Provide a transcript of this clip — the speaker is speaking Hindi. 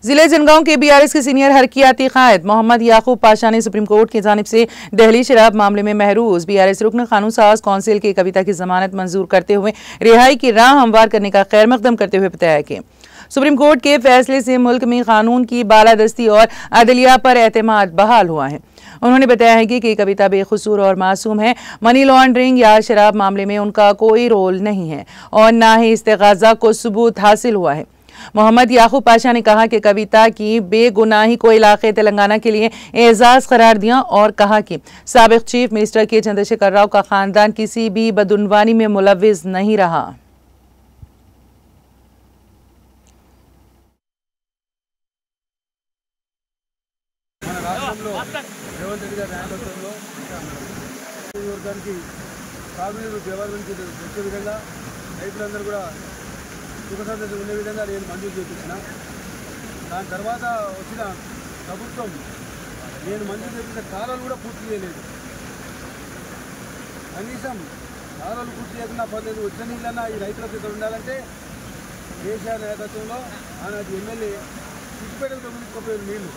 जिले जनगांव के बीआरएस के सीनियर हरकियाती कायद मोहम्मद याकूब पाशा ने सुप्रीम कोर्ट की जानिब से दिल्ली शराब मामले में महरूज बीआरएस रुकन कानून साज कौंसिल की कविता की जमानत मंजूर करते हुए रिहाई की राह हमवार करने का खैर मकदम करते हुए बताया कि सुप्रीम कोर्ट के फैसले से मुल्क में कानून की बालादस्ती और अदलिया पर एतमाद बहाल हुआ है। उन्होंने बताया है कि कविता बेकसूर और मासूम है। मनी लॉन्ड्रिंग या शराब मामले में उनका कोई रोल नहीं है और न ही इस्तेगाजा को सबूत हासिल हुआ है। मोहम्मद याकूब पाशा ने कहा कि कविता की बेगुनाही को इलाके तेलंगाना के लिए एजाज करार दिया और कहा कि साबिक चीफ मिनिस्टर के चंद्रशेखर राव का खानदान किसी भी बदउनवानी में मुलव्विस नहीं रहा। సుఖసంతతి ఉండే విధంగా నేను మంజూరు చేయించిన దాని తర్వాత వచ్చిన ప్రభుత్వం నేను మంజూరు చేసిన కాలాలు కూడా పూర్తి చేయలేదు. కనీసం కాలాలు పూర్తి చేయకుండా పర్లేదు, వచ్చే నీళ్ళన్నా ఈ రైతులకు ఇక్కడ ఉండాలంటే కేసీఆర్ నాయకత్వంలో ఆనాటి ఎమ్మెల్యే సిద్దిపేటకు 9 నీళ్లు